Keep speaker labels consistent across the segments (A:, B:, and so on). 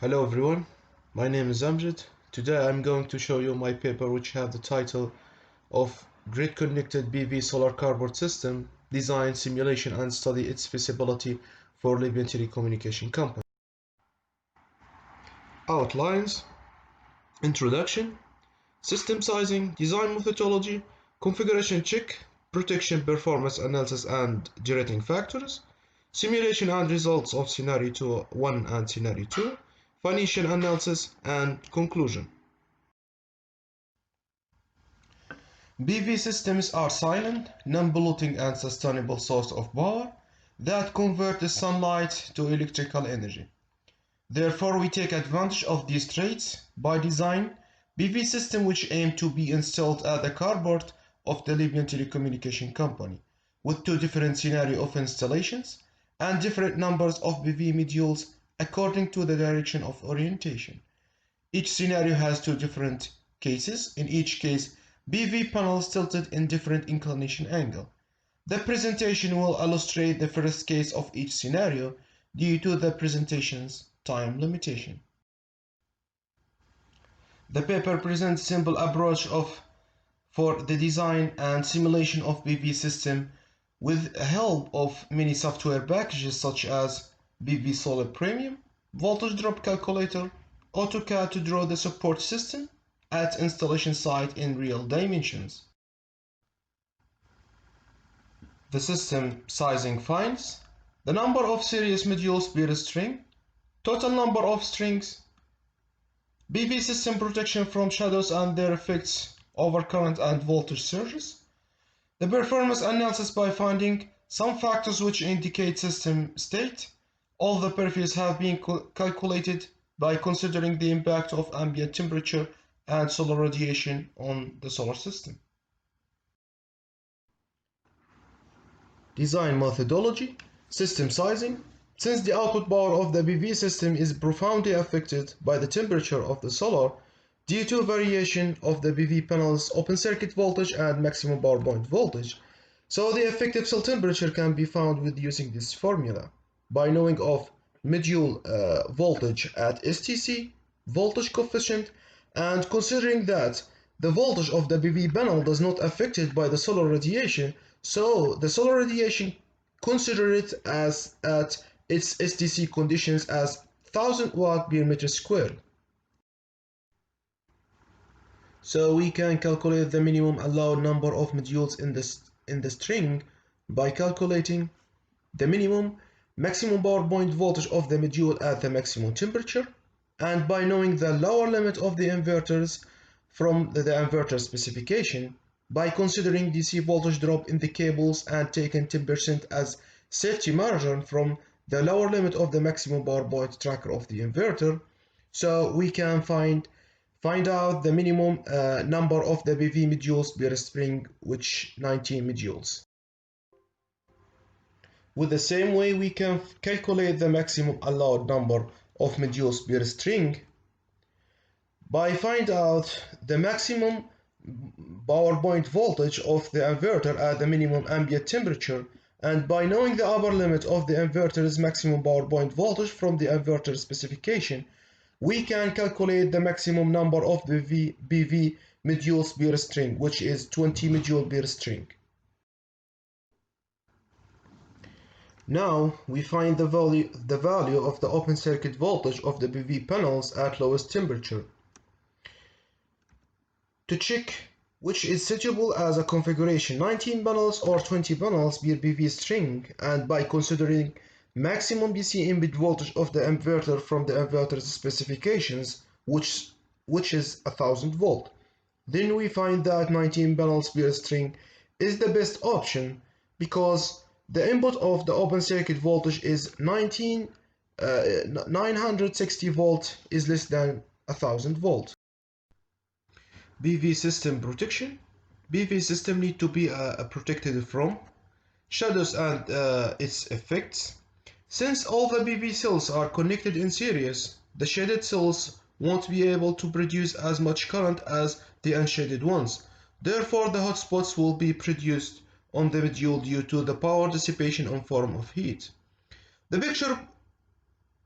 A: Hello everyone, my name is Amjad. Today I'm going to show you my paper which has the title of Grid Connected PV Solar Carport System Design, Simulation and Study its Feasibility for Libyan Telecommunication Company. Outlines, Introduction, System Sizing, Design Methodology, Configuration Check, Protection Performance Analysis and Generating Factors, Simulation and Results of Scenario 1 and Scenario 2, Financial Analysis and Conclusion. PV systems are silent, non-polluting and sustainable source of power that convert the sunlight to electrical energy. Therefore, we take advantage of these traits by design PV systems which aim to be installed at the carport of the Libyan telecommunication company with two different scenarios of installations and different numbers of PV modules according to the direction of orientation. Each scenario has two different cases. In each case, PV panels tilted in different inclination angle. The presentation will illustrate the first case of each scenario due to the presentation's time limitation. The paper presents simple approach for the design and simulation of PV system with help of many software packages such as PV Solar Premium, Voltage Drop Calculator, AutoCAD to draw the support system at installation site in real dimensions. The system sizing finds the number of series modules per string, total number of strings, PV system protection from shadows and their effects over current and voltage surges, the performance analysis by finding some factors which indicate system state. All the previous have been calculated by considering the impact of ambient temperature and solar radiation on the solar system. Design methodology, system sizing. Since the output power of the PV system is profoundly affected by the temperature of the solar due to variation of the PV panel's open circuit voltage and maximum power point voltage, so the effective cell temperature can be found with using this formula by knowing of module voltage at STC, voltage coefficient, and considering that the voltage of the PV panel does not affected by the solar radiation, so the solar radiation consider it as at its STC conditions as 1000 watt per meter squared. So we can calculate the minimum allowed number of modules in the string by calculating the maximum power point voltage of the module at the maximum temperature, and by knowing the lower limit of the inverters from the inverter specification by considering DC voltage drop in the cables and taking 10% as safety margin from the lower limit of the maximum power point tracker of the inverter, so we can find out the minimum number of the PV modules per string, which 19 modules. With the same way, we can calculate the maximum allowed number of modules per string by find out the maximum power point voltage of the inverter at the minimum ambient temperature, and by knowing the upper limit of the inverter's maximum power point voltage from the inverter specification, we can calculate the maximum number of PV modules per string, which is 20 modules per string. Now we find the value of the open circuit voltage of the PV panels at lowest temperature. To check which is suitable as a configuration 19 panels or 20 panels per PV string, and by considering maximum DC input voltage of the inverter from the inverter's specifications, which is 1000 volt, then we find that 19 panels per string is the best option because the input of the open circuit voltage is 960 volt is less than 1000 volt. PV system protection. PV system need to be protected from shadows and its effects. Since all the PV cells are connected in series, the shaded cells won't be able to produce as much current as the unshaded ones. Therefore, the hotspots will be produced on the module due to the power dissipation in form of heat. The picture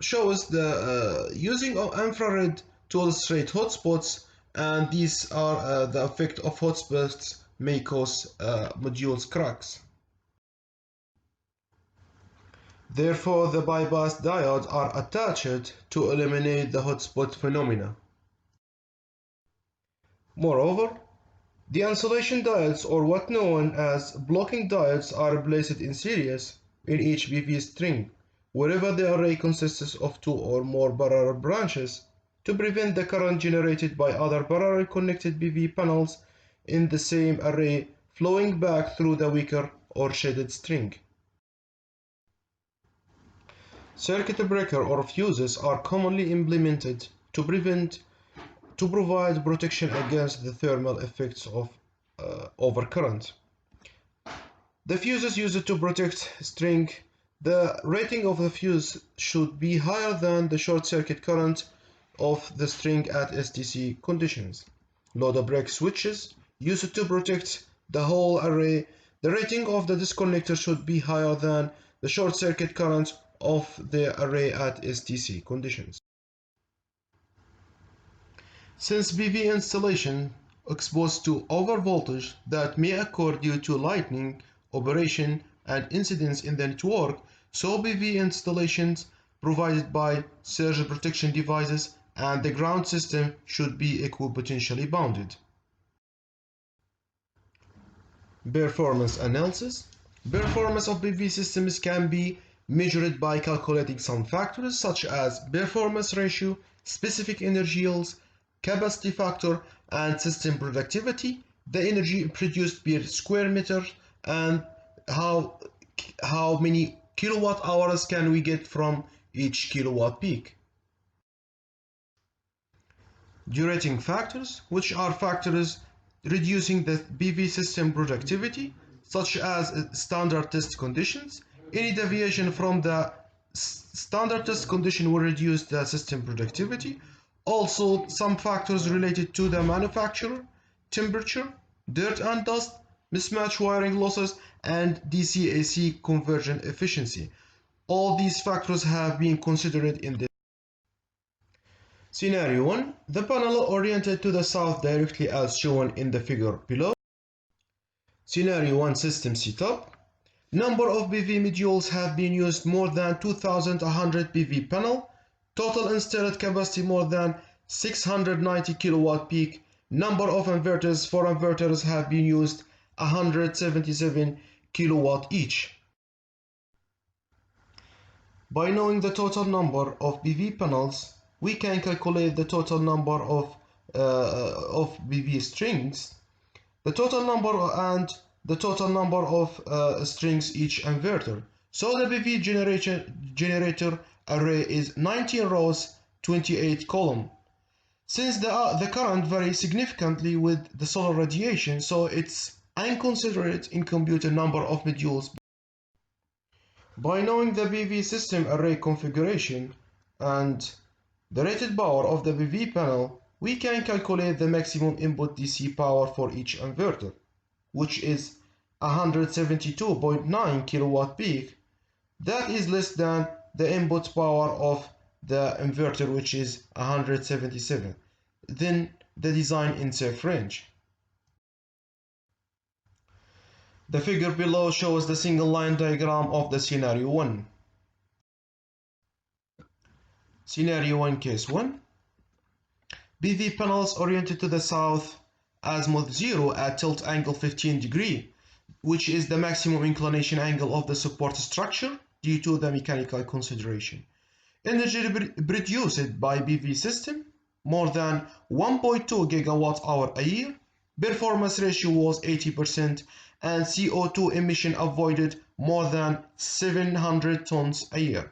A: shows the using of infrared to illustrate hotspots, and these are the effect of hotspots may cause modules cracks. Therefore, the bypass diodes are attached to eliminate the hotspot phenomena. Moreover, the insulation diodes, or what known as blocking diodes, are placed in series in each PV string wherever the array consists of two or more parallel branches to prevent the current generated by other parallel connected PV panels in the same array flowing back through the weaker or shaded string. Circuit breaker or fuses are commonly implemented to provide protection against the thermal effects of overcurrent. The fuse is used to protect string. The rating of the fuse should be higher than the short circuit current of the string at STC conditions. Load break switches used to protect the whole array. The rating of the disconnector should be higher than the short circuit current of the array at STC conditions. Since PV installation exposed to overvoltage that may occur due to lightning operation and incidents in the network, so PV installations provided by surge protection devices and the ground system should be equipotentially bounded. Performance analysis. Performance of PV systems can be measured by calculating some factors such as performance ratio, specific energy yields, capacity factor, and system productivity, the energy produced per square meter, and how many kilowatt hours can we get from each kilowatt peak. Durating factors, which are factors reducing the PV system productivity, such as standard test conditions. Any deviation from the standard test condition will reduce the system productivity. Also, some factors related to the manufacturer, temperature, dirt and dust, mismatch wiring losses, and DC-AC conversion efficiency. All these factors have been considered in this. Scenario 1. The panel oriented to the south directly as shown in the figure below. Scenario 1 system setup. Number of PV modules have been used more than 2100 PV panel. Total installed capacity more than 690 kilowatt peak. Number of inverters, 4 inverters have been used, 177 kilowatt each. By knowing the total number of PV panels, we can calculate the total number of PV strings, the total number and the total number of strings each inverter. So the PV generator array is 19 rows, 28 columns. Since the current varies significantly with the solar radiation, so it's inconsiderate in computing number of modules. By knowing the PV system array configuration and the rated power of the PV panel, we can calculate the maximum input DC power for each inverter, which is 172.9 kilowatt peak. That is less than the input power of the inverter, which is 177. Then the design in safe range. The figure below shows the single line diagram of the scenario 1. Scenario 1 case 1. PV panels oriented to the south, azimuth 0 at tilt angle 15 degree, which is the maximum inclination angle of the support structure due to the mechanical consideration. Energy produced by PV system more than 1.2 gigawatt hour a year. Performance ratio was 80% and CO2 emission avoided more than 700 tons a year.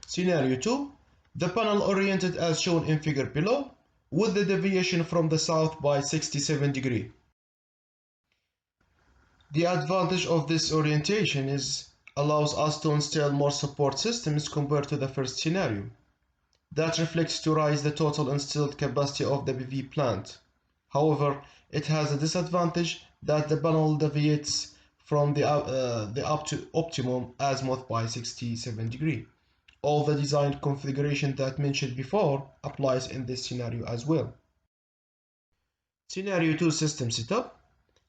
A: Scenario 2. The panel oriented as shown in figure below, with the deviation from the south by 67 degrees. The advantage of this orientation is allows us to install more support systems compared to the first scenario. That reflects to raise the total installed capacity of the PV plant. However, it has a disadvantage that the panel deviates from the optimum azimuth by 67 degrees. All the design configuration that mentioned before applies in this scenario as well. Scenario 2 system setup.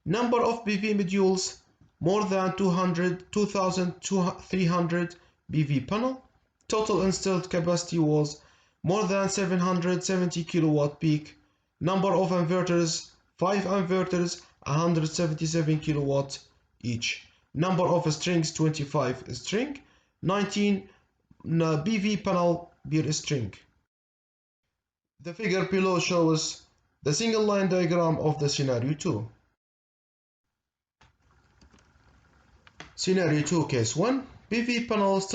A: Number of PV modules more than 2,300 PV panel. Total installed capacity was more than 770 kilowatt peak. Number of inverters 5 inverters, 177 kilowatt each. Number of strings 25 string, 19 PV panel per string. The figure below shows the single line diagram of the scenario 2. Scenario 2 case 1, PV panels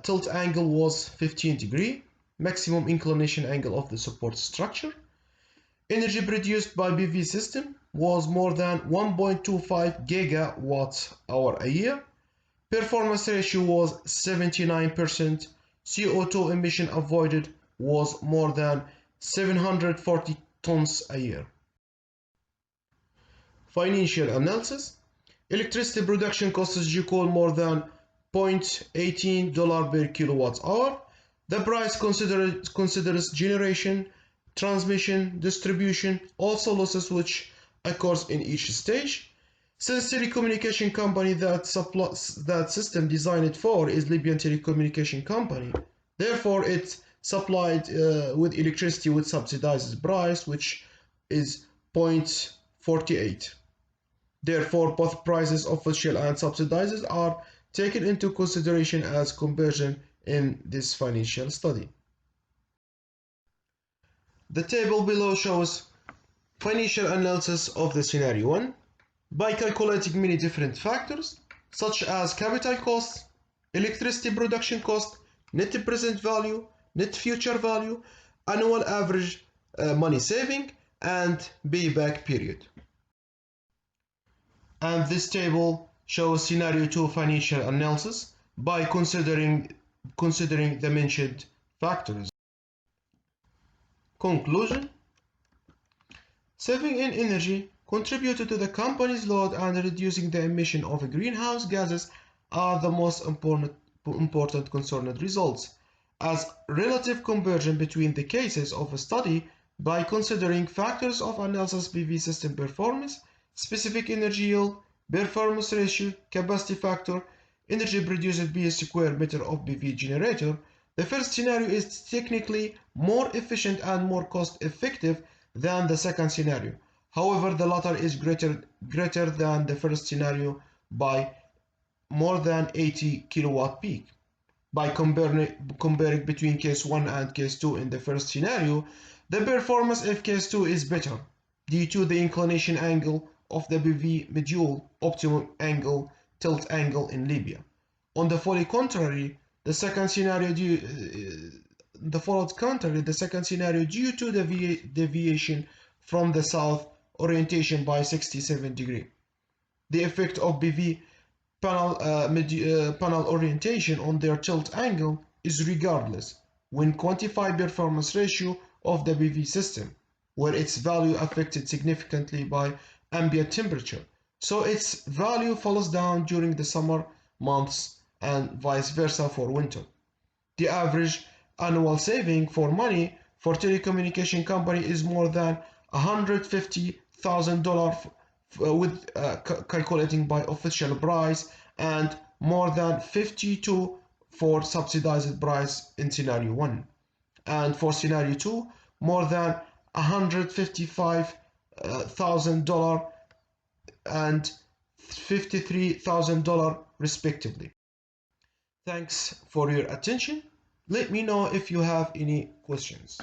A: tilt angle was 15 degrees, maximum inclination angle of the support structure. Energy produced by PV system was more than 1.25 gigawatt hour a year. Performance ratio was 79%. CO2 emission avoided was more than 740 tons a year. Financial analysis. Electricity production cost is equal more than $0.18 per kilowatt hour. The price considers generation, transmission, distribution, also losses which occurs in each stage. Since telecommunication company that system designed for is Libyan telecommunication company, therefore it's supplied with electricity with subsidized price, which is 0.48. Therefore, both prices, official and subsidized, are taken into consideration as conversion in this financial study. The table below shows financial analysis of the scenario 1 by calculating many different factors such as capital cost, electricity production cost, net present value, net future value, annual average money saving, and payback period. And this table shows scenario 2 financial analysis by considering the mentioned factors. Conclusion. Saving in energy contributed to the company's load and reducing the emission of greenhouse gases are the most important concerned results, as relative conversion between the cases of a study by considering factors of analysis PV system performance, specific energy yield, performance ratio, capacity factor, energy produced per square meter of PV generator. The first scenario is technically more efficient and more cost effective than the second scenario. However, the latter is greater than the first scenario by more than 80 kilowatt peak. By comparing between case 1 and case 2 in the first scenario, the performance of case 2 is better due to the inclination angle of the PV module optimum angle tilt angle in Libya. On the fully contrary, the second scenario due to the deviation from the south orientation by 67 degrees. The effect of PV panel orientation on their tilt angle is regardless when quantified performance ratio of the PV system, where its value affected significantly by ambient temperature, so its value falls down during the summer months and vice versa for winter. The average annual saving for money for telecommunication company is more than $150,000 with calculating by official price and more than 52 for subsidized price in scenario 1, and for scenario 2 more than $155,000 and $53,000 respectively. Thanks for your attention. Let me know if you have any questions.